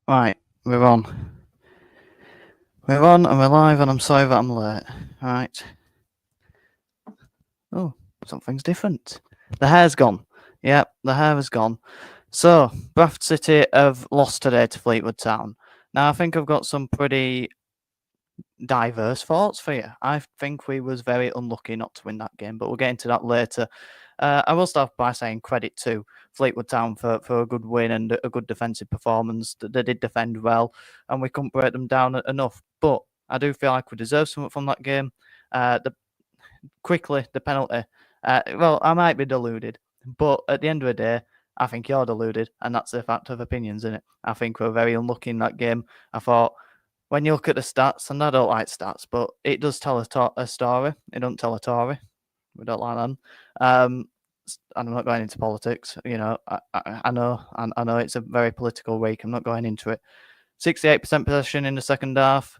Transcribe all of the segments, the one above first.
Right, we're on. We're on and we're live, and I'm sorry that I'm late. Right. Oh, something's different. The hair's gone. Yep, the hair has gone. So, Bradford City have lost today to Fleetwood Town. Now, I think I've got some pretty diverse thoughts for you. I think we was very unlucky not to win that game, but we'll get into that later. I will start by saying credit to Fleetwood Town for a good win and a good defensive performance. They did defend well, and we couldn't break them down enough. But I do feel like we deserve something from that game. The penalty. Well, I might be deluded, but at the end of the day, I think you're deluded, and that's a fact of opinions, isn't it? I think we're very unlucky in that game. I thought when you look at the stats, and I don't like stats, but it does tell a story. It don't tell a story. We don't like them. And I'm not going into politics. You know, I know it's a very political week. I'm not going into it. 68% possession in the second half.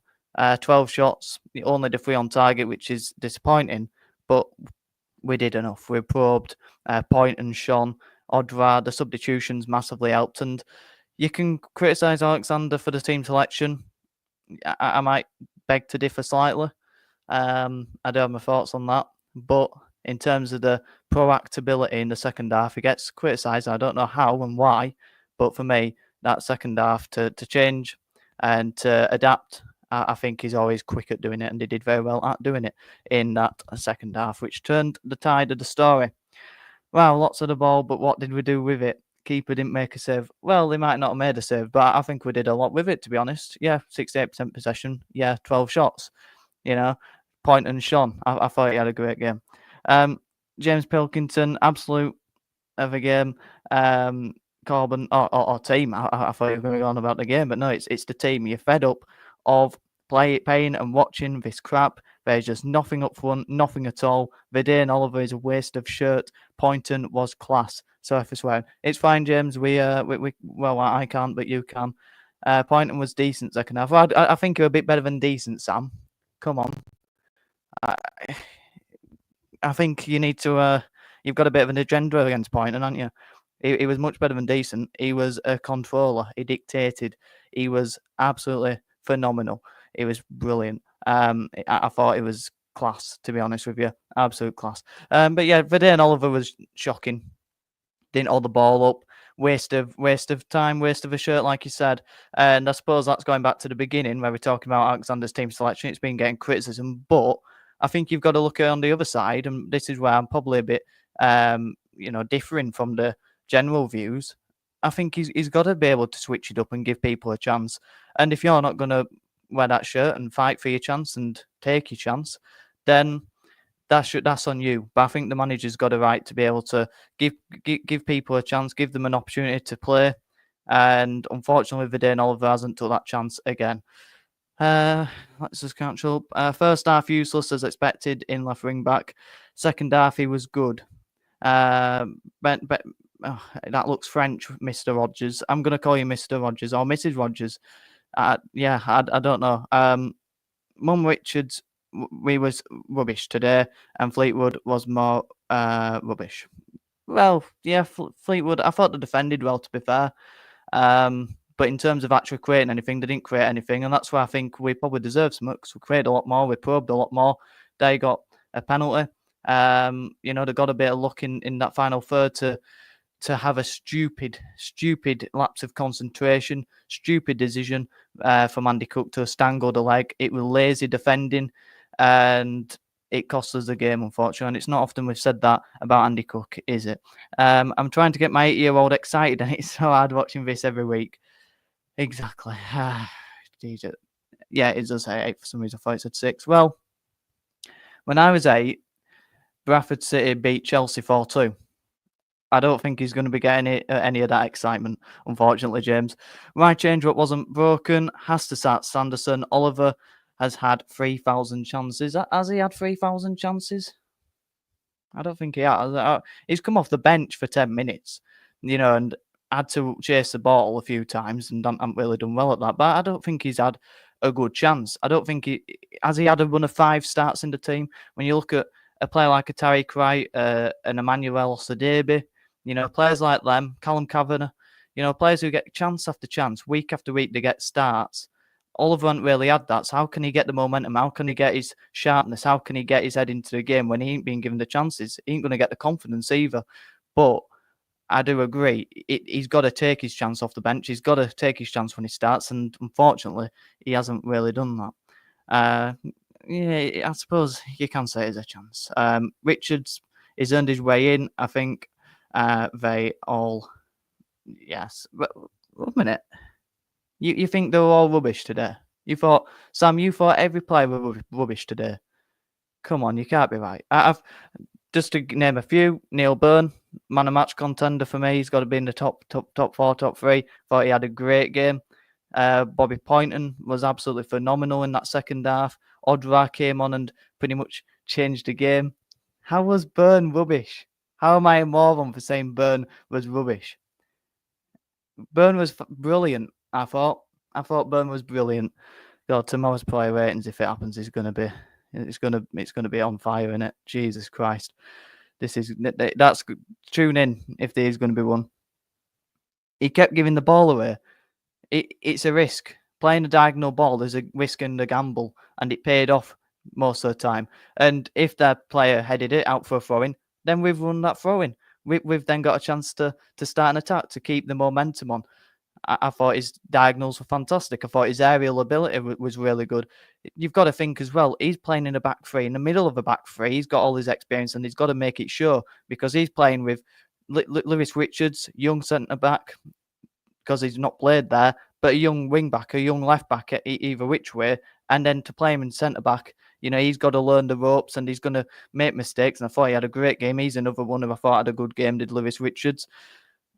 12 shots, only the 3 on target, which is disappointing. But we did enough. We probed Point and Sean, Odra. The substitutions massively helped. And you can criticise Alexander for the team selection. I might beg to differ slightly. I do have my thoughts on that. But in terms of the proactability in the second half, he gets criticised. I don't know how and why. But for me, that second half to change and to adapt, I think he's always quick at doing it. And he did very well at doing it in that second half, which turned the tide of the story. Wow, lots of the ball, but what did we do with it? Keeper didn't make a save. Well, they might not have made a save, but I think we did a lot with it, to be honest. Yeah, 68% possession. Yeah, 12 shots. You know, Point and Sean. I thought he had a great game. James Pilkington, absolute of a game. Corbin or team. I thought you were going to go on about the game, but no, it's the team. You're fed up of paying and watching this crap. There's just nothing up front, nothing at all. Vian Oliver is a waste of shirt. Poynton was class. So if I swear, it's fine, James. We well, I can't, but you can. Poynton was decent second half. I think you're a bit better than decent, Sam. Come on. I think you need to. You've got a bit of an agenda against Poynton, haven't you? He was much better than decent. He was a controller. He dictated. He was absolutely phenomenal. He was brilliant. I thought it was class, to be honest with you. Absolute class. But yeah, Vian Oliver was shocking. Didn't hold the ball up. Waste of time, waste of a shirt, like you said. And I suppose that's going back to the beginning where we're talking about Alexander's team selection. It's been getting criticism, but I think you've got to look at it on the other side, and this is where I'm probably a bit, differing from the general views. I think he's got to be able to switch it up and give people a chance. And if you're not going to wear that shirt and fight for your chance and take your chance, then that's on you. But I think the manager's got a right to be able to give people a chance, give them an opportunity to play. And unfortunately, Vian Oliver hasn't took that chance again. Let's just catch up. First half useless as expected in left wing back. Second half he was good. That looks French, Mr. Rogers. I'm going to call you Mr. Rogers or Mrs. Rogers. I don't know. Mum Richards, we was rubbish today, and Fleetwood was more rubbish. Well, yeah, Fleetwood, I thought they defended well, to be fair. But in terms of actually creating anything, they didn't create anything, and that's why I think we probably deserve some because we created a lot more, we probed a lot more. They got a penalty. They got a bit of luck in that final third to have a stupid lapse of concentration, stupid decision from Andy Cook to stangle the leg. It was lazy defending, and it cost us the game, unfortunately. And it's not often we've said that about Andy Cook, is it? I'm trying to get my 8-year-old excited, and it's so hard watching this every week. Exactly. Yeah, it does say 8 for some reason. I thought it said 6. Well, when I was 8, Bradford City beat Chelsea 4-2. I don't think he's going to be getting any of that excitement, unfortunately, James. My change what wasn't broken has to start Sanderson. Oliver has had 3,000 chances. Has he had 3,000 chances? I don't think he has. He's come off the bench for 10 minutes, and had to chase the ball a few times and haven't really done well at that. But I don't think he's had a good chance. I don't think he had a run of 5 starts in the team. When you look at a player like a Tariq Wright, an Emmanuel Osadebe, players like them, Callum Kavanagh, You know, players who get chance after chance, week after week, they get starts. Oliver hasn't really had that. So how can he get the momentum? How can he get his sharpness? How can he get his head into the game when he ain't being given the chances? He ain't going to get the confidence either. But I do agree. He's got to take his chance off the bench. He's got to take his chance when he starts. And unfortunately, he hasn't really done that. Yeah, I suppose you can say it's a chance. Richards has earned his way in. I think they all... Yes. But, 1 minute. You think they were all rubbish today? Sam, you thought every player was rubbish today? Come on, you can't be right. I've just to name a few. Neil Byrne, man of match contender for me. He's got to be in the top 4, top 3. Thought he had a great game. Bobby Poynton was absolutely phenomenal in that second half. Odra came on and pretty much changed the game. How was Byrne rubbish? How am I a moron for saying Byrne was rubbish? Byrne was brilliant. I thought Byrne was brilliant. God, tomorrow's player ratings, if it happens, it's gonna be on fire, innit? Jesus Christ, that's tune in if there is going to be one. He kept giving the ball away. It's a risk. Playing a diagonal ball is a risk and a gamble, and it paid off most of the time. And if that player headed it out for a throw-in, then we've run that throw-in. We've then got a chance to start an attack to keep the momentum on. I thought his diagonals were fantastic. I thought his aerial ability was really good. You've got to think as well, he's playing in a back three, in the middle of a back three. He's got all his experience and he's got to make it show because he's playing with Lewis Richards, young centre-back, because he's not played there, but a young wing-back, a young left-back, either which way, and then to play him in centre-back, you know, he's got to learn the ropes and he's going to make mistakes. And I thought he had a great game. He's another one who I thought had a good game, did Lewis Richards.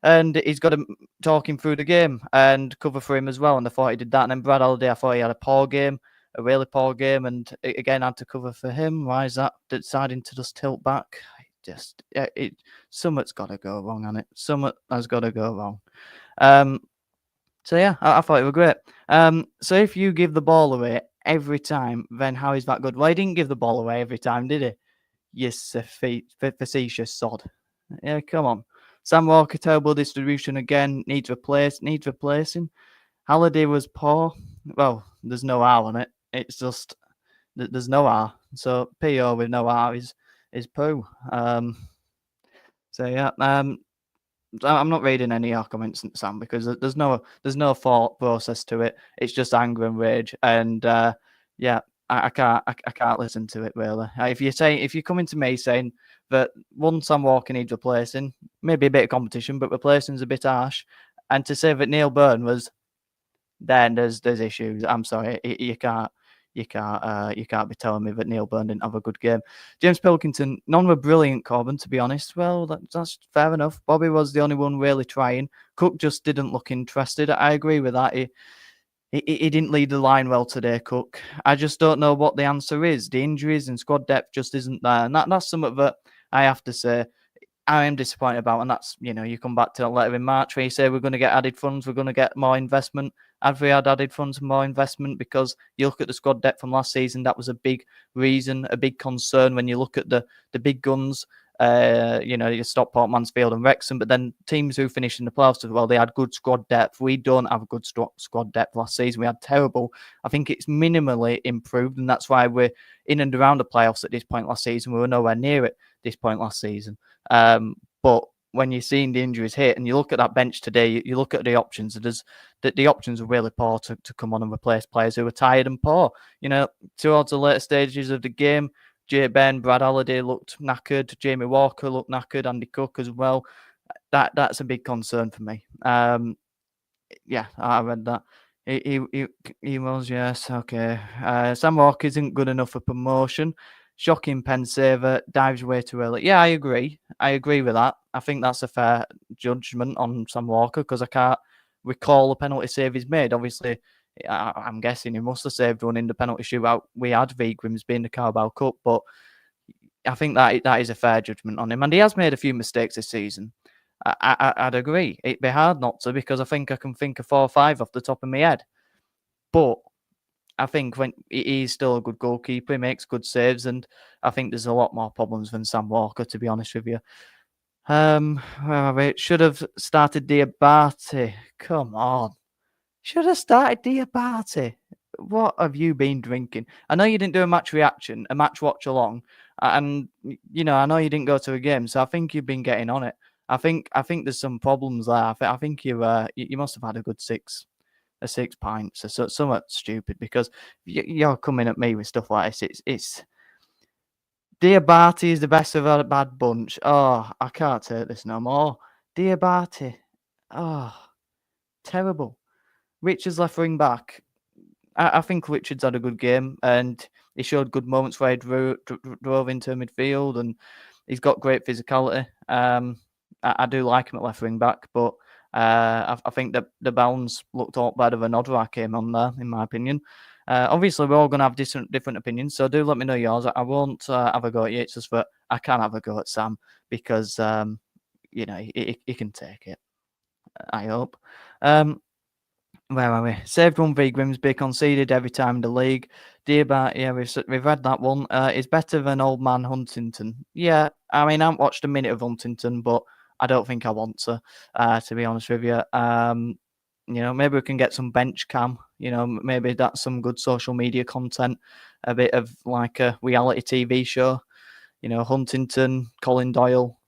And he's got to talk him through the game and cover for him as well. And I thought he did that. And then Brad Holiday, I thought he had a poor game, a really poor game. And again, had to cover for him. Why is that deciding to just tilt back? Something's got to go wrong on it. Something has got to go wrong. So yeah, I thought it was great. So if you give the ball away every time, then how is that good? Well, he didn't give the ball away every time, did he? Yes, facetious sod. Yeah, come on. Sam Walker, terrible distribution again. Needs replacing. Halliday was poor. Well, there's no R on it. It's just there's no R. So PO with no R is poo. So yeah. I'm not reading any R comments, Sam, because there's no thought process to it. It's just anger and rage, and yeah, I can't listen to it really. If you're coming to me saying that one Sam Walker needs replacing, maybe a bit of competition, but replacing's a bit harsh, and to say that Neil Byrne was, then there's issues. I'm sorry, you can't be telling me that Neil Byrne didn't have a good game. James Pilkington, none were brilliant, Corbin, to be honest. Well, that's fair enough. Bobby was the only one really trying. Cook just didn't look interested. I agree with that. He didn't lead the line well today, Cook. I just don't know what the answer is. The injuries and squad depth just isn't there. And that's something that I have to say I am disappointed about. And that's, you come back to that letter in March where you say we're going to get added funds, we're going to get more investment. Have we had added funds and more investment? Because you look at the squad depth from last season, that was a big reason, a big concern when you look at the big guns. You Stockport, Mansfield and Wrexham, but then teams who finished in the playoffs as well, they had good squad depth. We don't have good squad depth last season. We had terrible. I think it's minimally improved, and that's why we're in and around the playoffs at this point last season. We were nowhere near it this point last season. But when you're seeing the injuries hit and you look at that bench today, you look at the options, the options are really poor to come on and replace players who are tired and poor. Towards the later stages of the game, Jay Ben, Brad Holiday looked knackered. Jamie Walker looked knackered. Andy Cook as well. That's a big concern for me. Yeah, I read that. He was, yes, okay. Sam Walker isn't good enough for promotion. Shocking pen saver, dives way too early. Yeah, I agree. I agree with that. I think that's a fair judgment on Sam Walker because I can't recall a penalty save he's made. Obviously, I'm guessing he must have saved one in the penalty shootout we had v Grimsby in the Carabao Cup, but I think that is a fair judgment on him. And he has made a few mistakes this season. I'd agree. It'd be hard not to because I think I can think of 4 or 5 off the top of my head. But I think when he's still a good goalkeeper, he makes good saves, and I think there's a lot more problems than Sam Walker, to be honest with you. Where are we? Should have started Diab Parti. Come on. Should have started Diab Parti. What have you been drinking? I know you didn't do a match reaction, a match watch along, and I know you didn't go to a game, so I think you've been getting on it. I think there's some problems there. I think you must have had a good six pints or something stupid, because you're coming at me with stuff like this. It's Diab Parti is the best of a bad bunch. Oh, I can't take this no more. Diab Parti. Oh, terrible. Richards left wing back. I think Richards had a good game, and he showed good moments where he drove into midfield, and he's got great physicality. I do like him at left wing back, but I think that the bounds looked a lot better than Odra came on there, in my opinion. Obviously, we're all going to have different opinions, so do let me know yours. I won't have a go at Yates, but I can have a go at Sam, because he can take it. I hope. Where are we? Saved one v Grimsby, conceded every time in the league. Diab, yeah, we've read that one. Is better than old man Huntington. Yeah, I mean, I haven't watched a minute of Huntington, but I don't think I want to be honest with you. Maybe we can get some bench cam. Maybe that's some good social media content, a bit of like a reality TV show. Huntington, Colin Doyle,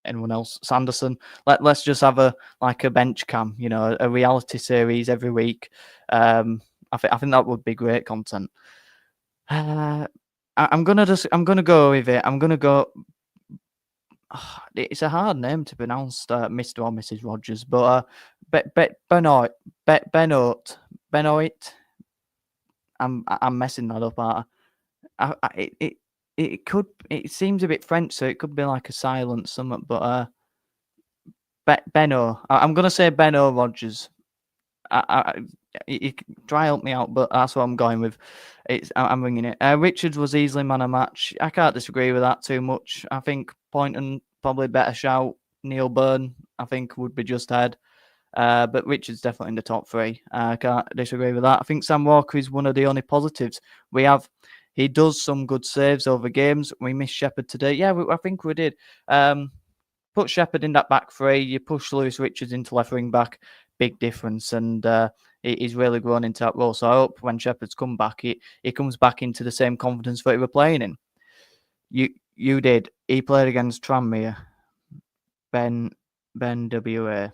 anyone else, Sanderson. Let's just have a bench cam, a reality series every week. I think that would be great content. I'm gonna go with it. I'm gonna go. It's a hard name to pronounce, Mr. or Mrs. Rogers, but Benoit. I'm messing that up. It seems a bit French, so it could be like a silent something, but Benno. I'm gonna say Benno Rogers. You can try help me out, but that's what I'm going with. I'm ringing it. Richards was easily man of match. I can't disagree with that too much. I think Poynton probably better shout. Neil Byrne, I think, would be just ahead. But Richards definitely in the top three. I can't disagree with that. I think Sam Walker is one of the only positives we have. He does some good saves over games. We missed Shepherd today. Yeah, I think we did. Put Shepherd in that back three. You push Lewis Richards into left wing back. Big difference. And he's really grown into that role. So I hope when Shepherd's come back, he comes back into the same confidence that he was playing in. You did. He played against Tranmere. Ben WA.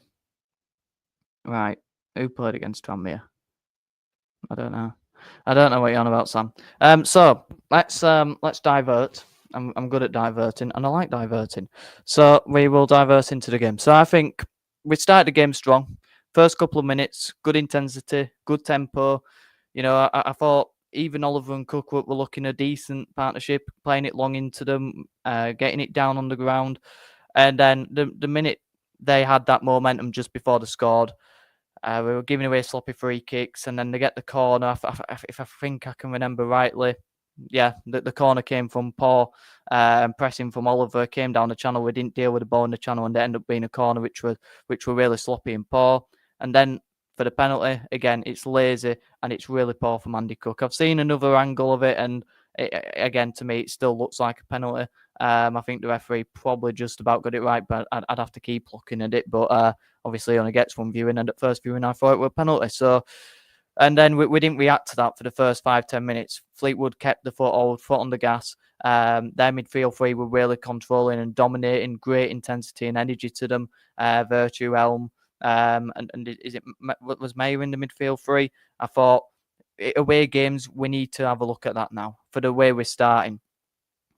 Right. Who played against Tranmere? I don't know. I don't know what you're on about, Sam. So let's divert. I'm good at diverting, and I like diverting. So we will divert into the game. So I think we started the game strong. First couple of minutes, good intensity, good tempo. I thought even Oliver and Cook were looking a decent partnership, playing it long into them, getting it down on the ground. And then the minute they had that momentum just before they scored, we were giving away sloppy free kicks, and then they get the corner. If I think I can remember rightly, yeah, the corner came from Paul, pressing from Oliver, came down the channel. We didn't deal with the ball in the channel, and it ended up being a corner, which were really sloppy and poor. And then for the penalty, again, it's lazy and it's really poor from Andy Cook. I've seen another angle of it, and again, to me, it still looks like a penalty. I think the referee probably just about got it right, but I'd have to keep looking at it. But obviously, he only gets one viewing, and at first viewing, I thought it was a penalty. So, and then we didn't react to that for the first 5-10 minutes. Fleetwood kept the foot on the gas. Their midfield three were really controlling and dominating, great intensity and energy to them. Virtue, Elm, and was Mayer in the midfield three? I thought away games, we need to have a look at that now for the way we're starting,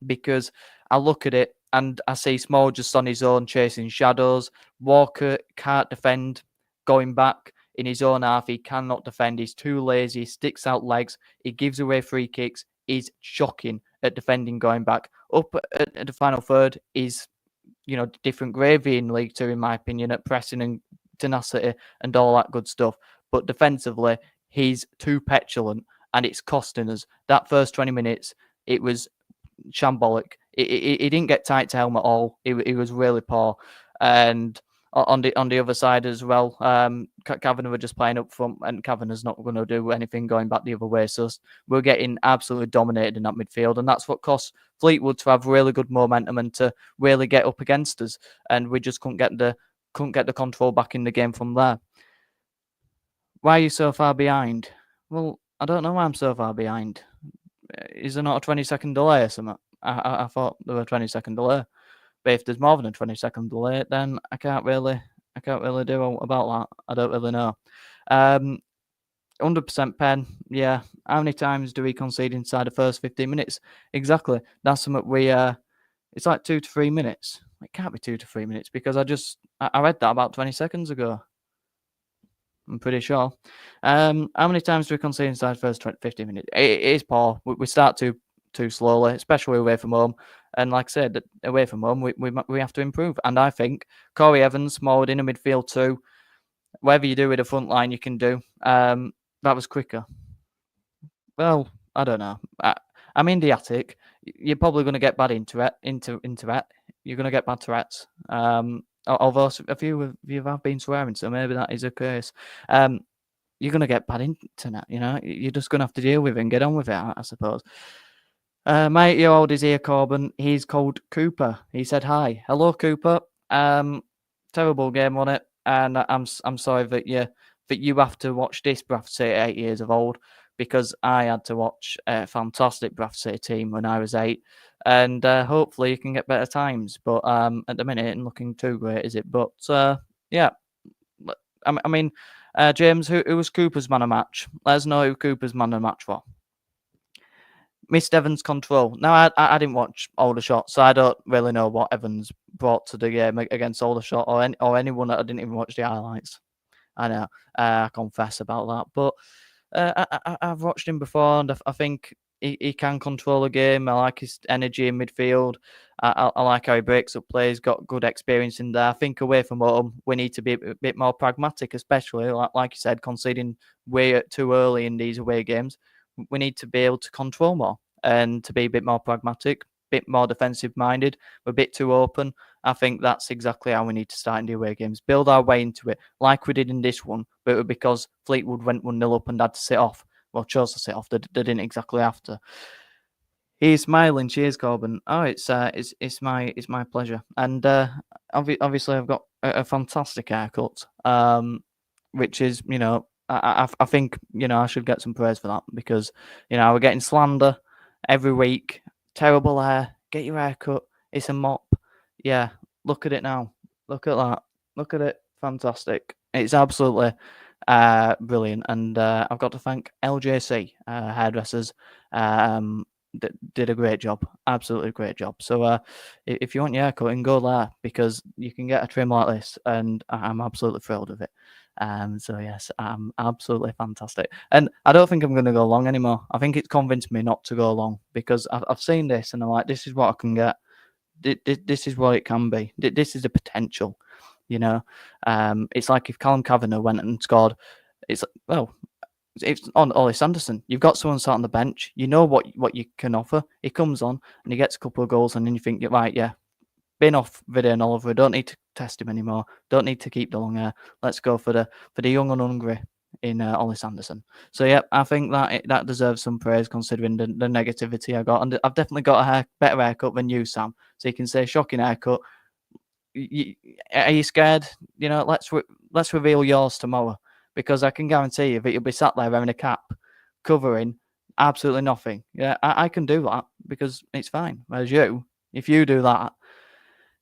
because I look at it and I see Small just on his own chasing shadows. Walker can't defend going back in his own half. He cannot defend. He's too lazy. He sticks out legs. He gives away free kicks. He's shocking at defending going back. Up at the final third is, different gravy in League Two, in my opinion, at pressing and tenacity and all that good stuff. But defensively, he's too petulant, and it's costing us. That first 20 minutes, it was shambolic. He didn't get tight to helm at all. He was really poor. And on the other side as well. Kavanagh were just playing up front, and Kavanagh's not going to do anything going back the other way. So we're getting absolutely dominated in that midfield, and that's what cost Fleetwood to have really good momentum and to really get up against us. And we just couldn't get the control back in the game from there. Why are you so far behind? Well, I don't know why I'm so far behind. Is there not a 20-second delay or something? I thought there were a 20-second delay. But if there's more than a 20-second delay, then I can't really do about that. I don't really know. 100% pen, yeah. How many times do we concede inside the first 15 minutes? Exactly. That's something we it's like 2 to 3 minutes. It can't be 2 to 3 minutes because I read that about 20 seconds ago. I'm pretty sure. How many times do we concede inside the first 15 minutes? It is poor. We start too slowly, especially away from home. And like I said, away from home, we have to improve. And I think Corey Evans, Morwood in a midfield too. Whatever you do with the front line, you can do. That was quicker. Well, I don't know. I'm in the attic. You're probably going to get bad internet. You're going to get bad Tourette's. Although a few of you have been swearing, so maybe that is a case. You're going to get bad internet. You know, you're just going to have to deal with it and get on with it, I suppose. My 8-year-old is here, Corbin. He's called Cooper. He said hi. Hello, Cooper. Terrible game on it, and I'm sorry that you have to watch this Bradford City at 8 years of old, because I had to watch a fantastic Bradford City team when I was 8, and hopefully you can get better times. But at the minute, it ain't looking too great, is it? But yeah, I mean, James, who was Cooper's man of match? Let us know who Cooper's man of match was. Missed Evans' control. Now, I didn't watch Aldershot, so I don't really know what Evans brought to the game against Aldershot or anyone that I didn't even watch the highlights. I know, I confess about that. But I've watched him before, and I think he can control a game. I like his energy in midfield. I like how he breaks up play. He's got good experience in there. I think away from home, we need to be a bit more pragmatic, especially, like you said, conceding way too early in these away games. We need to be able to control more and to be a bit more pragmatic, a bit more defensive minded. We're a bit too open. I think that's exactly how we need to start in the away games. Build our way into it, like we did in this one, but it was because Fleetwood went 1-0 up and had to sit off. Well, chose to sit off. They didn't exactly have to. He's smiling. Cheers, Corbin. Oh, it's my pleasure. And obviously, I've got a fantastic haircut, which is, you know, I think, you know, I should get some praise for that, because, you know, we're getting slander every week. Terrible hair. Get your hair cut. It's a mop. Yeah, look at it now. Look at that. Look at it. Fantastic. It's absolutely brilliant. And I've got to thank LJC hairdressers. Did a great job. Absolutely great job. So if you want your hair cutting, go there, because you can get a trim like this, and I'm absolutely thrilled with it. So yes, absolutely fantastic. And I don't think I'm going to go long anymore. I think it's convinced me not to go long, because I've seen this and I'm like, this is what I can get. This is what it can be. This is the potential, you know. It's like if Callum Kavanagh went and scored, it's on Ollie Sanderson. You've got someone sat on the bench. You know what you can offer. He comes on and he gets a couple of goals, and then you think, right, yeah, bin off Vian Oliver. Don't need to test him anymore. Don't need to keep the long hair. Let's go for the young and hungry in Ollie Sanderson. So yeah, I think that deserves some praise, considering the negativity I got, and I've definitely got a better haircut than you, Sam. So you can say shocking haircut. Are you scared? You know, let's reveal yours tomorrow, because I can guarantee you that you'll be sat there wearing a cap, covering absolutely nothing. Yeah, I can do that because it's fine. Whereas you, if you do that,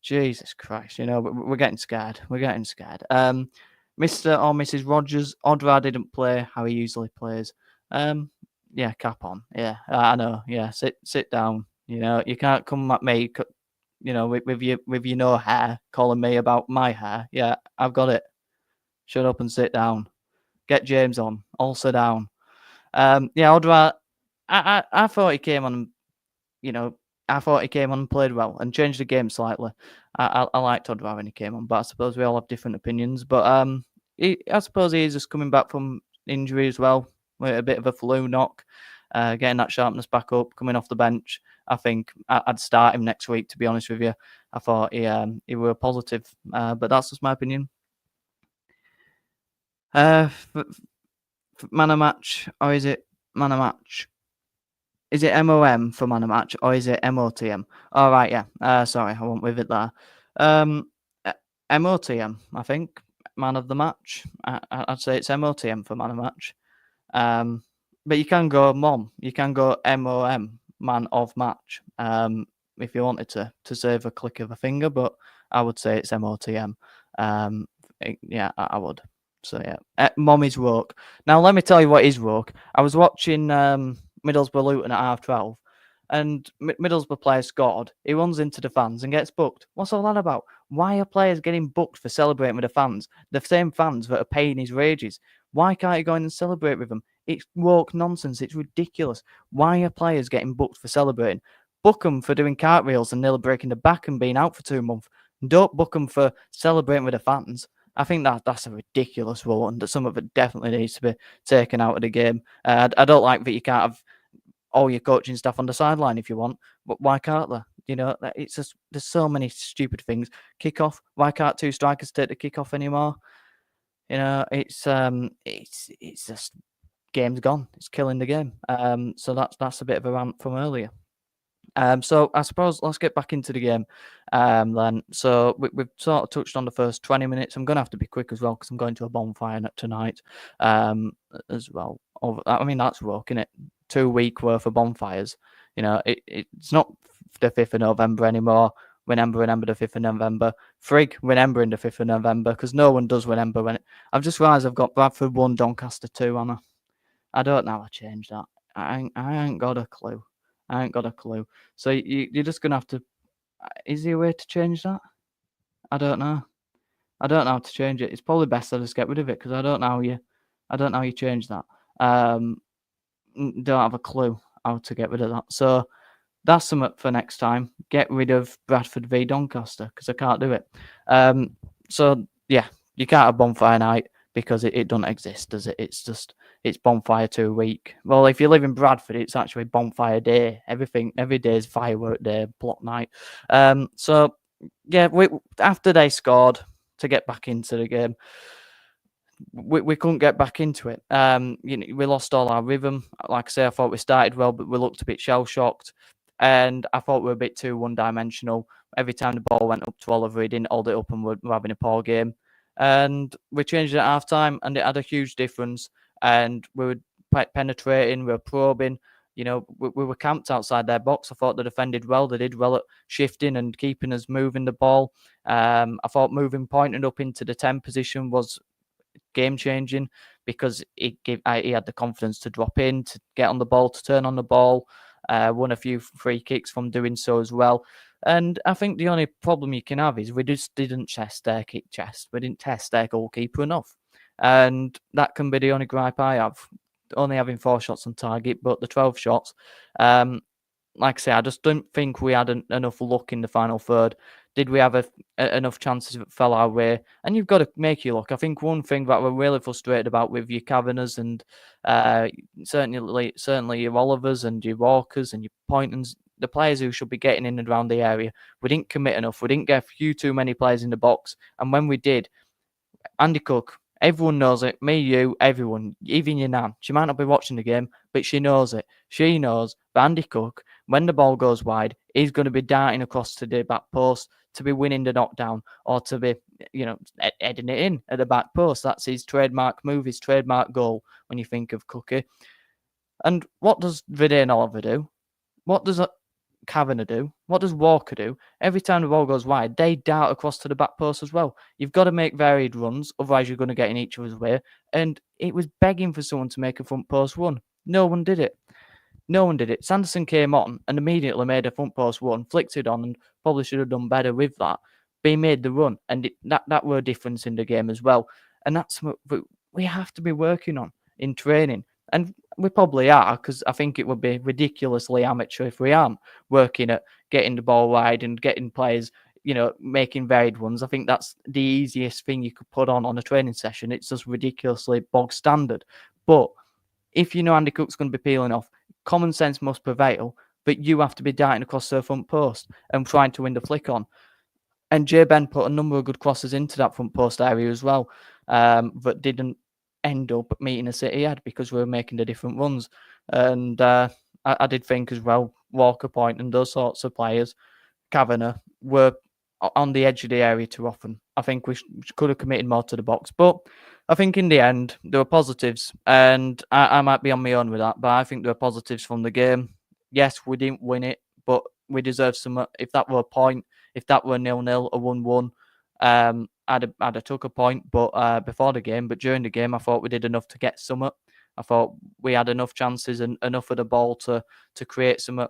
Jesus Christ, you know, we're getting scared. We're getting scared. Mr. or Mrs. Rogers, Odra didn't play how he usually plays. Yeah, cap on. Yeah, I know. Yeah, sit down. You know, you can't come at me, you know, with your no hair, calling me about my hair. Yeah, I've got it. Shut up and sit down. Get James on. All sit down. Yeah, Odra, I thought he came on, you know, I thought he came on and played well and changed the game slightly. I liked Odra when he came on, but I suppose we all have different opinions. But I suppose he's just coming back from injury as well, with a bit of a flu knock, getting that sharpness back up, coming off the bench. I think I'd start him next week, to be honest with you. I thought he were positive. But that's just my opinion. Man of match, or is it man of match? Is it MOM for man of match, or is it MOTM? All right, yeah. Sorry, I went with it there. MOTM, I think. Man of the match. I'd say it's MOTM for man of match. But you can go MOM. You can go MOM, man of match. If you wanted to save a click of a finger, but I would say it's MOTM. Yeah, I would. So yeah, Mommy's Roke. Now let me tell you what is Roke. I was watching Middlesbrough Luton at 12:30, and Middlesbrough player scored. He runs into the fans and gets booked. What's all that about? Why are players getting booked for celebrating with the fans? The same fans that are paying his wages. Why can't he go in and celebrate with them? It's woke nonsense. It's ridiculous. Why are players getting booked for celebrating? Book them for doing cartwheels and nearly breaking the back and being out for 2 months. Don't book them for celebrating with the fans. I think that's a ridiculous rule, and that some of it definitely needs to be taken out of the game. I don't like that you can't have all your coaching staff on the sideline if you want, but why can't they? You know, it's just there's so many stupid things. Kickoff. Why can't 2 strikers take the kickoff anymore? You know, it's just game's gone. It's killing the game. So that's a bit of a rant from earlier. So I suppose let's get back into the game then. So we've sort of touched on the first 20 minutes. I'm going to have to be quick as well because I'm going to a bonfire tonight as well. I mean, that's rock, isn't it? 2 week worth of bonfires. You know, it's not the 5th of November anymore. Remember the 5th of November. Frig, remembering the 5th of November because no one does remember when it. I've just realised I've got Bradford 1, Doncaster 2, Anna. I don't know how to change that. I ain't got a clue. I ain't got a clue. So you're just gonna have to. Is there a way to change that? I don't know. I don't know how to change it. It's probably best I just get rid of it because I don't know how you change that. Don't have a clue how to get rid of that. So that's something for next time. Get rid of Bradford v Doncaster because I can't do it. So yeah, you can't have Bonfire Night because it doesn't exist, does it? It's Bonfire 2 week. Well, if you live in Bradford, it's actually Bonfire Day. Every day is firework day, block night. So yeah, after they scored to get back into the game, we couldn't get back into it. We lost all our rhythm. Like I say, I thought we started well, but we looked a bit shell shocked, and I thought we were a bit too one dimensional. Every time the ball went up to Oliver, he didn't hold it up, and we're having a poor game. And we changed it at half time, and it had a huge difference. And we were penetrating, we were probing. You know, we were camped outside their box. I thought they defended well. They did well at shifting and keeping us moving the ball. I thought moving pointing up into the 10 position was game changing because he had the confidence to drop in, to get on the ball, to turn on the ball. Won a few free kicks from doing so as well. And I think the only problem you can have is we just didn't kick chest. We didn't test their goalkeeper enough. And that can be the only gripe I have. Only having 4 shots on target, but the 12 shots, like I say, I just don't think we had enough luck in the final third. Did we have enough chances that fell our way? And you've got to make your luck. I think one thing that we're really frustrated about with your Kavanaghs and certainly your Olivers and your Walkers and your Pointons, the players who should be getting in and around the area, we didn't commit enough. We didn't get a few too many players in the box. And when we did, Andy Cook, everyone knows it. Me, you, everyone, even your nan. She might not be watching the game, but she knows it. She knows that Andy Cook, when the ball goes wide, he's going to be darting across to the back post to be winning the knockdown or to be, heading it in at the back post. That's his trademark move, his trademark goal when you think of Cookie. And what does Vian Oliver do? What does Kavanagh do? What does Walker do? Every time the ball goes wide, they dart across to the back post as well. You've got to make varied runs, otherwise you're going to get in each other's way. And it was begging for someone to make a front post run. No one did it. Sanderson came on and immediately made a front post run, flicked it on, and probably should have done better with that. But he made the run, and that were a difference in the game as well. And that's what we have to be working on in training. And we probably are, because I think it would be ridiculously amateur if we aren't working at getting the ball wide and getting players, making varied ones. I think that's the easiest thing you could put on a training session. It's just ridiculously bog standard. But if you know Andy Cook's going to be peeling off, common sense must prevail, but you have to be darting across the front post and trying to win the flick on. And J Ben put a number of good crosses into that front post area as well, but didn't end up meeting a City head because we were making the different runs. And I did think as well, Walker Point and those sorts of players, Kavanagh, were on the edge of the area too often. I think we could have committed more to the box. But I think in the end, there were positives. And I might be on my own with that, but I think there were positives from the game. Yes, we didn't win it, but we deserved some. If that were a point, if that were 0-0 or 1-1, I'd have took a point. But before the game, but during the game, I thought we did enough to get some. I thought we had enough chances and enough of the ball to create some.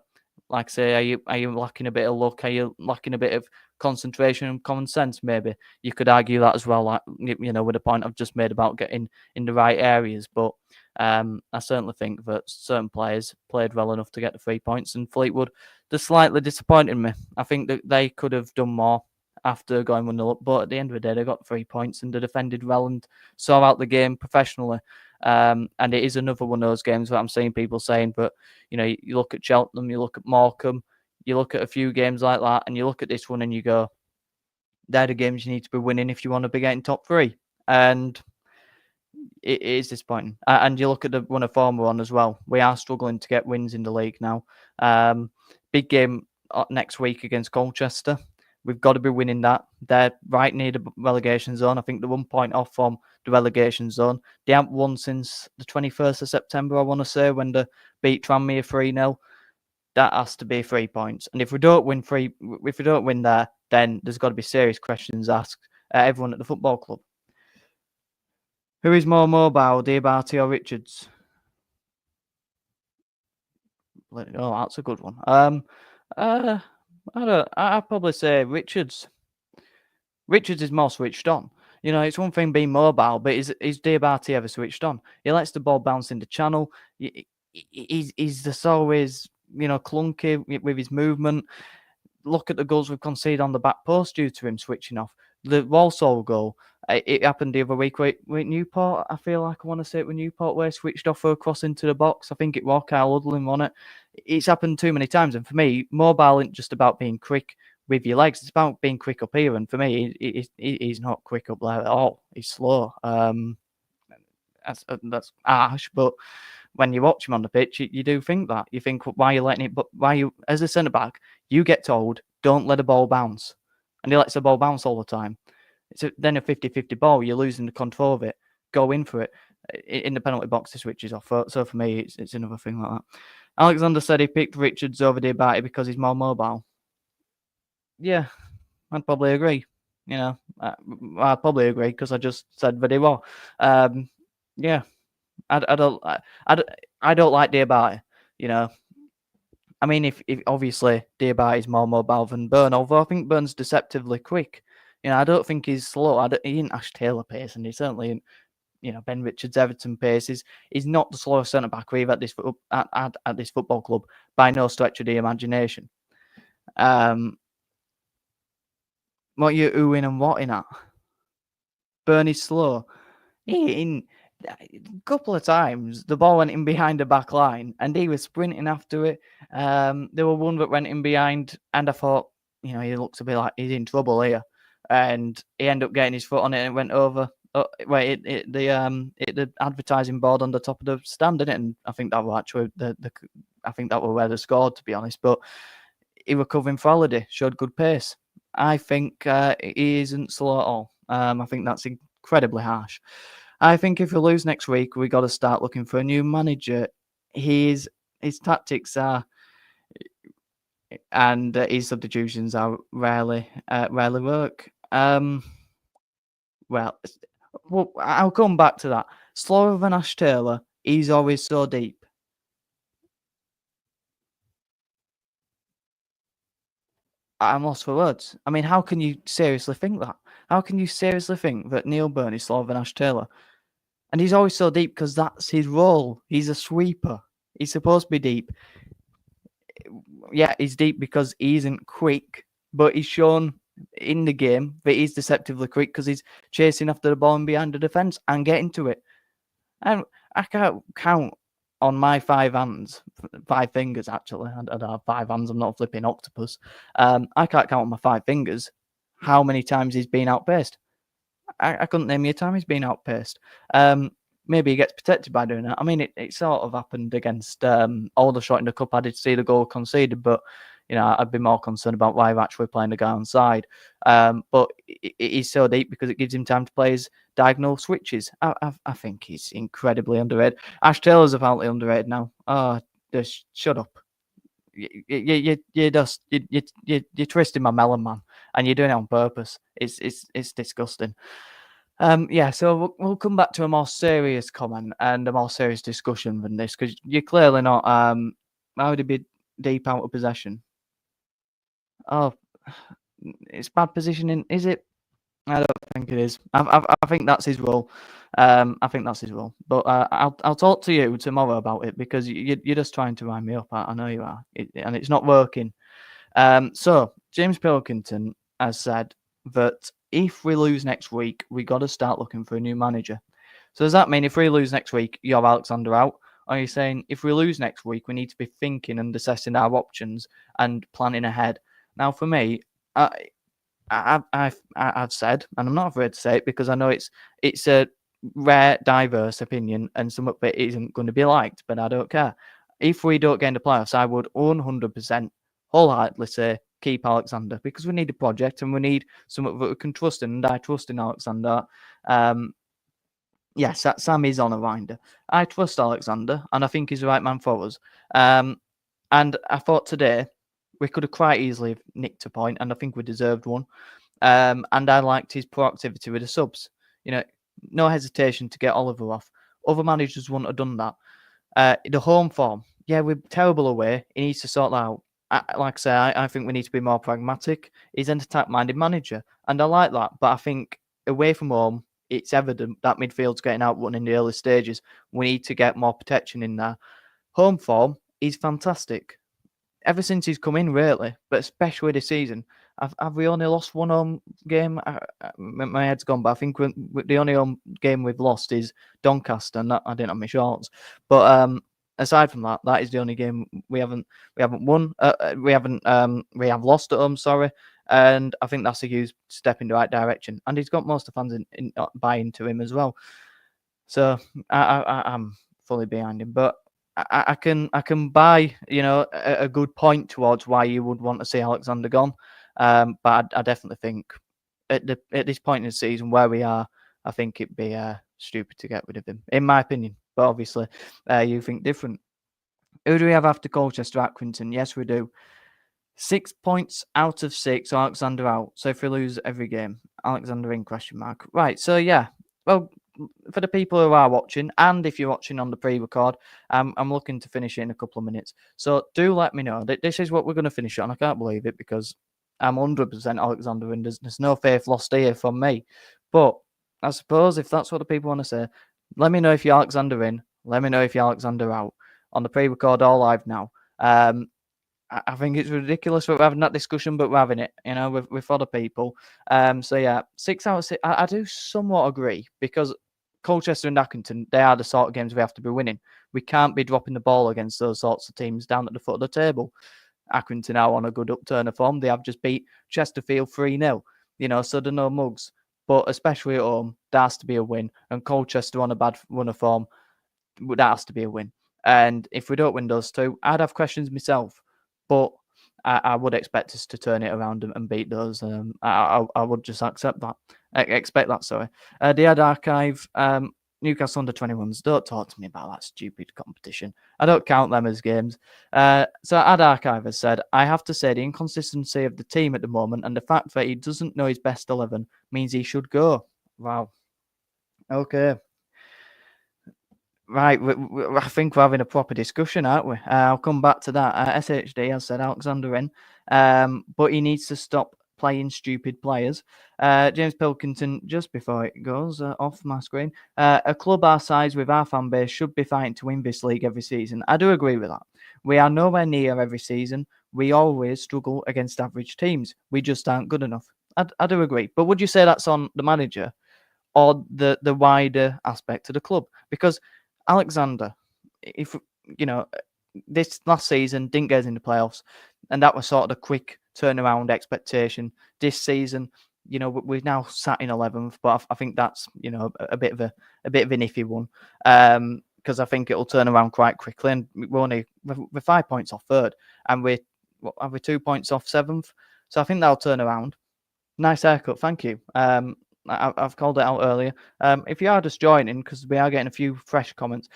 Like I say, are you lacking a bit of luck? Are you lacking a bit of concentration and common sense? Maybe you could argue that as well. Like with the point I've just made about getting in the right areas. But I certainly think that certain players played well enough to get the 3 points. And Fleetwood, they slightly disappointed me. I think that they could have done more after going 1-0 up. But at the end of the day, they got 3 points and they defended well and saw out the game professionally. And it is another one of those games that I'm seeing people saying, but you look at Cheltenham, you look at Morecambe, you look at a few games like that, and you look at this one and you go, they're the games you need to be winning if you want to be getting top 3. And it is disappointing. And you look at the one of form we're on as well. We are struggling to get wins in the league now. Big game next week against Colchester. We've got to be winning that. They're right near the relegation zone. I think they're 1 point off from the relegation zone. They haven't won since the 21st of September, I want to say, when they beat Tranmere 3-0. That has to be 3 points. And if we don't win there, then there's got to be serious questions asked everyone at the football club. Who is more mobile, Diab Parti or Richards? Oh, that's a good one. I'd probably say Richards. Richards is more switched on. It's one thing being mobile, but is Diab Parti ever switched on? He lets the ball bounce in the channel. He's just always, clunky with his movement. Look at the goals we've conceded on the back post due to him switching off. The Walsall goal, it happened the other week with Newport. I feel like I want to say it with Newport, where he switched off for a cross into the box. I think it was Kyle Ludlam on it. It's happened too many times. And for me, mobile isn't just about being quick with your legs. It's about being quick up here. And for me, he's not quick up there at all. He's slow. That's harsh, but when you watch him on the pitch, you do think that. You think, why are you letting it? But as a centre back, you get told, don't let the ball bounce. And he lets the ball bounce all the time. It's then a 50-50 ball. You're losing the control of it. Go in for it. In the penalty box, he switches off. So for me, it's another thing like that. Alexander said he picked Richards over Diab Parti because he's more mobile. Yeah, I'd probably agree. I'd probably agree because I just said that he was. Yeah, I don't like Diab Parti. I mean, if obviously Diab Parti is more mobile than Burn, although I think Burn's deceptively quick. I don't think he's slow. He ain't Ash Taylor pace, and he certainly ain't, Ben Richards Everton pace. He's not the slowest centre back we've at this football club by no stretch of the imagination. What you oohing and whatting at? Burn is slow. A couple of times the ball went in behind the back line and he was sprinting after it. There were one that went in behind, and I thought, he looks a bit like he's in trouble here. And he ended up getting his foot on it and it went over. It hit the advertising board on the top of the stand, didn't it? And I think that was actually I think that was where they scored, to be honest. But he was covering for Holiday, showed good pace. I think he isn't slow at all. I think that's incredibly harsh. I think if we lose next week, we got to start looking for a new manager. His tactics are, and his substitutions are rarely work. Well, I'll come back to that. Slower than Ash Taylor, he's always so deep. I'm lost for words. I mean, how can you seriously think that? How can you seriously think that Neil Byrne is slower than Ash Taylor? And he's always so deep because that's his role. He's a sweeper. He's supposed to be deep. Yeah, he's deep because he isn't quick, but he's shown in the game that he's deceptively quick because he's chasing after the ball and behind the defence and getting to it. And I can't count on my 5 fingers, actually. I don't have 5 hands. I'm not a flipping octopus. I can't count on my 5 fingers how many times he's been outpaced. I couldn't name you a time he's been outpaced. Maybe he gets protected by doing that. I mean, it sort of happened against Aldershot in the cup. I did see the goal conceded, but I'd be more concerned about why he's actually playing the guy on side. But he's so deep because it gives him time to play his diagonal switches. I think he's incredibly underrated. Ash Taylor's apparently underrated now. Oh, just shut up. You're twisting my melon, man, and you're doing it on purpose. It's disgusting. So we'll come back to a more serious comment and a more serious discussion than this, because you're clearly not. How would it be deep out of possession? Oh, it's bad positioning, is it? I don't think it is. I think that's his role. I think that's his role. But I'll talk to you tomorrow about it, because you're just trying to wind me up. I know you are, and it's not working. So James Pilkington has said that if we lose next week, we got to start looking for a new manager. So does that mean if we lose next week, you have Alexander out? Or are you saying if we lose next week, we need to be thinking and assessing our options and planning ahead? Now, for me, I've said, and I'm not afraid to say it, because I know it's a rare, diverse opinion, and some of it isn't going to be liked, but I don't care. If we don't get into playoffs, I would 100% wholeheartedly say keep Alexander, because we need a project and we need someone that we can trust in, and I trust in Alexander. Yes, Sam is on a winder. I trust Alexander, and I think he's the right man for us. And I thought today we could have quite easily nicked a point, and I think we deserved one. And I liked his proactivity with the subs. No hesitation to get Oliver off. Other managers wouldn't have done that. The home form, yeah, we're terrible away. He needs to sort that out. Like I say, I think we need to be more pragmatic. He's an attack-minded manager, and I like that. But I think away from home, it's evident that midfield's getting outrun in the early stages. We need to get more protection in there. Home form, he's fantastic. Ever since he's come in, really, but especially this season. Have we only lost one home game? My head's gone, but I think the only home game we've lost is Doncaster, and I didn't have my shorts. But aside from that, that is the only game we haven't won. We have lost at home. Sorry, and I think that's a huge step in the right direction. And he's got most of the fans in buying to him as well. So I'm fully behind him, but I can buy a good point towards why you would want to see Alexander gone. But I definitely think at this point in the season where we are, I think it'd be stupid to get rid of him, in my opinion. But obviously, you think different. Who do we have after Colchester? Accrington? Yes, we do. 6 points out of 6. Alexander out. So if we lose every game, Alexander in ? Right. So yeah. Well, for the people who are watching, and if you're watching on the pre-record, I'm looking to finish it in a couple of minutes. So do let me know. This is what we're going to finish on. I can't believe it, because I'm 100% Alexander, and there's no faith lost here from me. But I suppose if that's what the people want to say, let me know if you're Alexander in. Let me know if you're Alexander out. On the pre-record or live now. I think it's ridiculous that we're having that discussion, but we're having it, with other people. So yeah, 6 out of 6. I do somewhat agree, because Colchester and Accrington, they are the sort of games we have to be winning. We can't be dropping the ball against those sorts of teams down at the foot of the table. Accrington are on a good upturn of form. They have just beat Chesterfield 3-0, so they're no mugs. But especially at home, there has to be a win. And Colchester on a bad run of form, that has to be a win. And if we don't win those two, I'd have questions myself. But I would expect us to turn it around and beat those. I would just expect that. Sorry. The Ad Archive, Newcastle under-21s. Don't talk to me about that stupid competition. I don't count them as games. So Ad Archive has said, I have to say the inconsistency of the team at the moment, and the fact that he doesn't know his best 11 means he should go. Wow. Okay. Right, I think we're having a proper discussion, aren't we? I'll come back to that. SHD has said Alexander in, but he needs to stop playing stupid players. James Pilkington, just before it goes off my screen, a club our size with our fan base should be fighting to win this league every season. I do agree with that. We are nowhere near every season. We always struggle against average teams. We just aren't good enough. I do agree. But would you say that's on the manager or the wider aspect of the club? Because Alexander, if this last season didn't get us in the playoffs, and that was sort of the quick turnaround expectation. This season, we've now sat in 11th, but I think that's a bit of an iffy one, because I think it'll turn around quite quickly, and we're 5 points off third, and we're 2 points off 7th, so I think that'll turn around. Nice haircut, thank you. I've called it out earlier. If you are just joining, because we are getting a few fresh comments.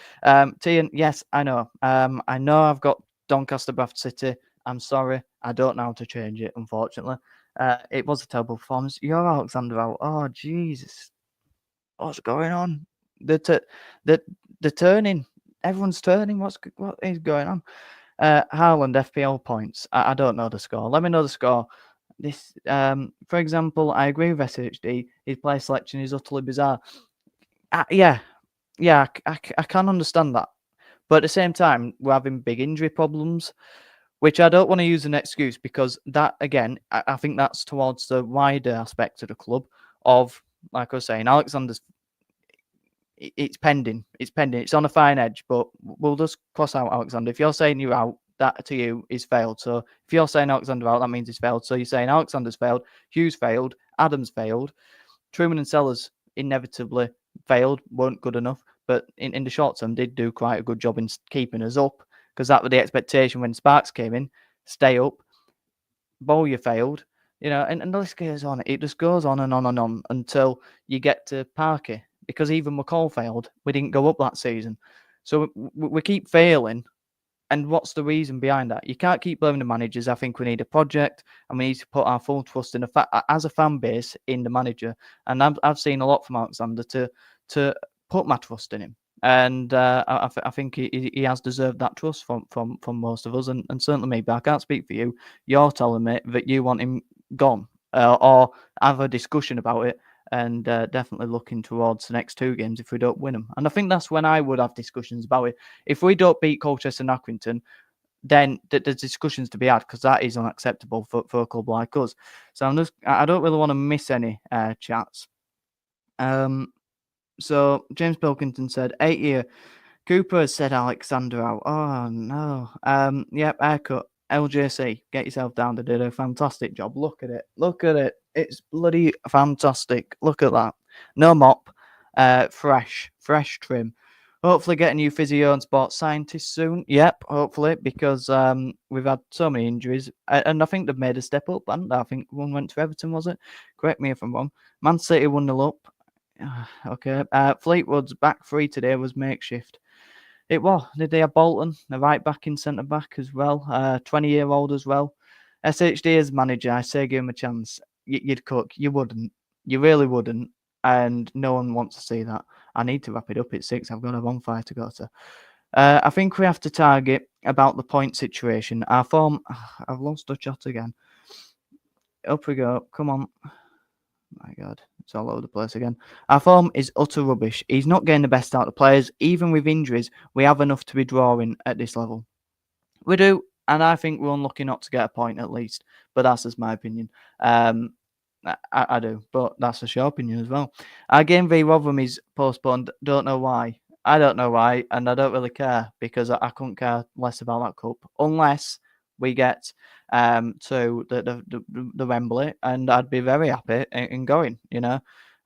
Tian, yes, I know. I know I've got Doncaster Bradford City. I'm sorry, I don't know how to change it, unfortunately. It was a terrible performance. You're Alexander out. Oh, Jesus. What's going on? The turning. Everyone's turning. What is going on? Haaland FPL points. I don't know the score. Let me know the score. This, for example, I agree with SHD. His play selection is utterly bizarre. Yeah, I can understand that, but at the same time, we're having big injury problems, which I don't want to use as an excuse, because that, again, I think that's towards the wider aspect of the club of, like I was saying, Alexander's. It's pending. It's on a fine edge, but we'll just cross out Alexander. If you're saying you're out, that to you is failed. So if you're saying Alexander out, that means he's failed. So you're saying Alexander's failed, Hughes failed, Adams failed, Truman and Sellers inevitably failed, weren't good enough, but in the short term did do quite a good job in keeping us up, because that was the expectation when Sparks came in. Stay up. Bowyer failed, and the list goes on. It just goes on and on and on until you get to Parky, because even McCall failed. We didn't go up that season. So we keep failing. And what's the reason behind that? You can't keep blaming the managers. I think we need a project, and we need to put our full trust in as a fan base in the manager. And I've seen a lot from Alexander to put my trust in him. And I think he has deserved that trust from most of us, and certainly me. But I can't speak for you. You're telling me that you want him gone, or have a discussion about it, and definitely looking towards the next 2 games if we don't win them. And I think that's when I would have discussions about it. If we don't beat Colchester and Accrington, then there's discussions to be had, because that is unacceptable for a club like us. So I don't really want to miss any chats. So James Pilkington said 8-year. Cooper has said Alexander out. Oh no. Yep, haircut. LJC, get yourself down. They did a fantastic job. Look at it. It's bloody fantastic. Look at that. No mop. Fresh trim. Hopefully get a new physio and sports scientist soon. Yep, hopefully, because we've had so many injuries. And I think they've made a step up, and I think one went to Everton, was it? Correct me if I'm wrong. Man City 1-0 up. Okay. Fleetwood's back 3 today was makeshift. It was. Did they have Bolton, the right back in centre back as well? 20-year-old as well. SHD as manager, I say give him a chance. You'd cook. You wouldn't. You really wouldn't. And no one wants to see that. I need to wrap it up at 6. I've got a bonfire to go to. I think we have to target about the point situation. Our form. I've lost the chat again. Up we go. Come on. My God, it's all over the place again. Our form is utter rubbish. He's not getting the best out of the players. Even with injuries, we have enough to be drawing at this level. We do, and I think we're unlucky not to get a point at least. But that's just my opinion. I do, but that's just your opinion as well. Our game v Rotherham is postponed. Don't know why. I don't know why, and I don't really care, because I couldn't care less about that cup unless we get to the Wembley, and I'd be very happy in going.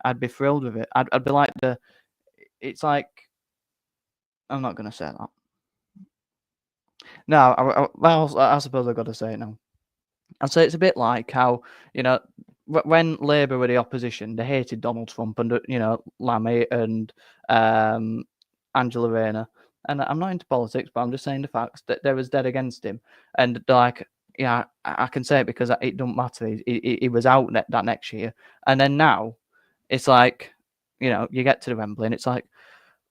I'd be thrilled with it. I'd be like it's like, I'm not gonna say that. No, I suppose I've got to say it now. I'd say it's a bit like how when Labour were the opposition, they hated Donald Trump and Lammy and Angela Rayner. And I'm not into politics, but I'm just saying the facts that they was dead against him. And they're like, yeah, I can say it because it don't matter. He was out that next year. And then now it's like, you get to the Wembley and it's like,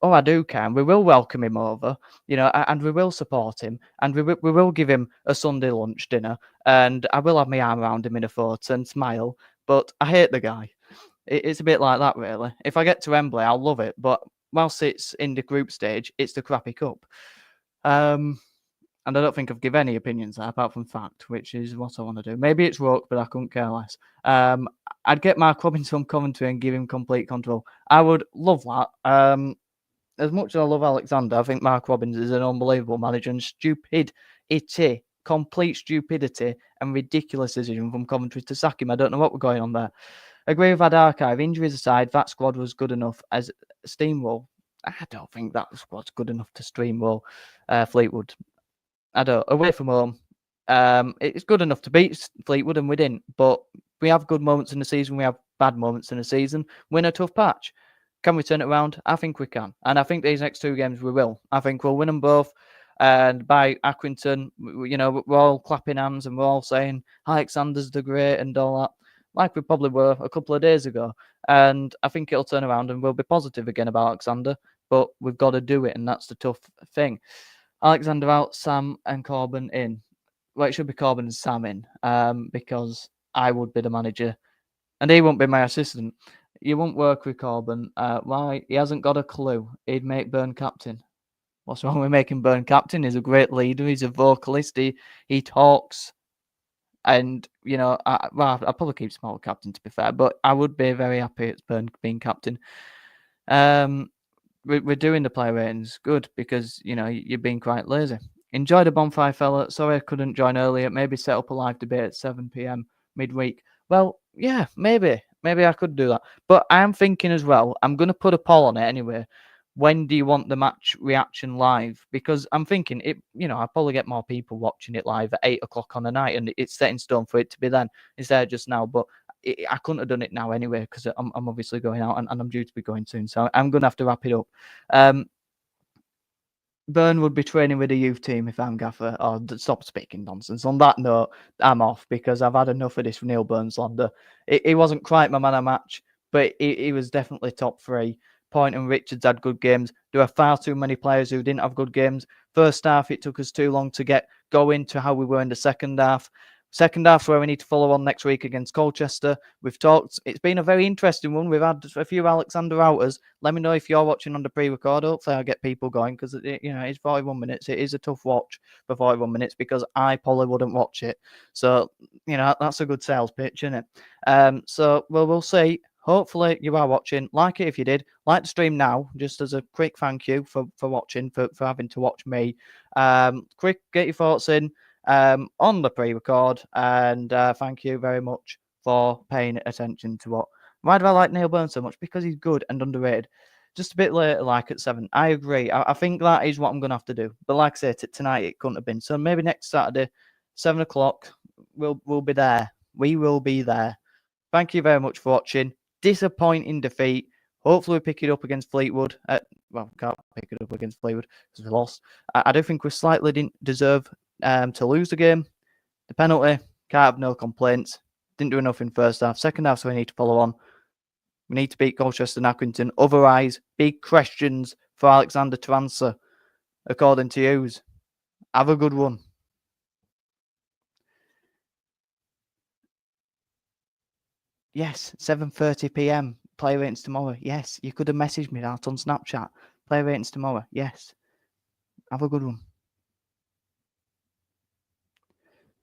oh, I do care. We will welcome him over, and we will support him, and we will give him a Sunday lunch dinner, and I will have my arm around him in a photo and smile. But I hate the guy. It's a bit like that, really. If I get to Wembley, I'll love it. But whilst it's in the group stage, it's the crappy cup. And I don't think I've given any opinions there, apart from fact, which is what I want to do. Maybe it's rock, but I couldn't care less. I'd get Mark Robinson on commentary and give him complete control. I would love that. As much as I love Alexander, I think Mark Robbins is an unbelievable manager, and complete stupidity and ridiculous decision from commentary to sack him. I don't know what we're going on there. agree with that archive. Injuries aside, that squad was good enough as steamroll. I don't think that squad's good enough to steamroll Fleetwood. I don't. Away from home, it's good enough to beat Fleetwood, and we didn't. But we have good moments in the season. We have bad moments in the season. We're in a tough patch. Can we turn it around? I think we can. And I think these next 2 games we will. I think we'll win them both. And by Accrington, we're all clapping hands and we're all saying Alexander's the great and all that, like we probably were a couple of days ago. And I think it'll turn around and we'll be positive again about Alexander. But we've got to do it, and that's the tough thing. Alexander out, Sam and Corbin in. Well, it should be Corbin and Sam in, because I would be the manager and he won't be my assistant. You won't work with Corbin. Why? He hasn't got a clue. He'd make Byrne captain. What's wrong with making Byrne captain? He's a great leader. He's a vocalist. He talks. And, I probably keep Small captain, to be fair, but I would be very happy at Byrne being captain. We're doing the player ratings. Good, because, you're being quite lazy. Enjoy the bonfire, fella. Sorry I couldn't join earlier. Maybe set up a live debate at 7 p.m. midweek. Well, yeah, maybe I could do that. But I am thinking as well, I'm going to put a poll on it anyway. When do you want the match reaction live? Because I'm thinking I'll probably get more people watching it live at 8 o'clock on a night, and it's set in stone for it to be then. It's there just now, but I couldn't have done it now anyway because I'm obviously going out and I'm due to be going soon. So I'm going to have to wrap it up. Byrne would be training with a youth team if I'm gaffer. Or stop speaking nonsense. On that note, I'm off because I've had enough of this Neil Byrne slander. He wasn't quite my man of match, but he was definitely top 3. Point and Richards had good games. There are far too many players who didn't have good games. First half, it took us too long to get going to how we were in the second half. Second half's where we need to follow on next week against Colchester. We've talked. It's been a very interesting one. We've had a few Alexander outers. Let me know if you're watching on the pre-record. Hopefully, I'll get people going because it's 41 minutes. It is a tough watch for 41 minutes because I probably wouldn't watch it. So that's a good sales pitch, isn't it? So we'll see. Hopefully you are watching. Like it if you did. Like the stream now, just as a quick thank you for watching, for having to watch me. Quick, get your thoughts in on the pre-record, and thank you very much for paying attention to what. Why do I like Neil Byrne so much? Because he's good and underrated. Just a bit later, like at 7. I agree. I think that is what I'm going to have to do. But like I said, tonight it couldn't have been. So maybe next Saturday, 7 o'clock, we'll be there. We will be there. Thank you very much for watching. Disappointing defeat. Hopefully we pick it up against Fleetwood. Can't pick it up against Fleetwood because we lost. I do think we slightly didn't deserve to lose the game. The penalty, can't have no complaints. Didn't do enough in first half. Second half, so we need to follow on. We need to beat Colchester and Accrington. Otherwise, big questions for Alexander to answer, according to yous. Have a good one. Yes, 7:30 p.m. Play ratings tomorrow. Yes, you could have messaged me that on Snapchat. Play ratings tomorrow. Yes. Have a good one.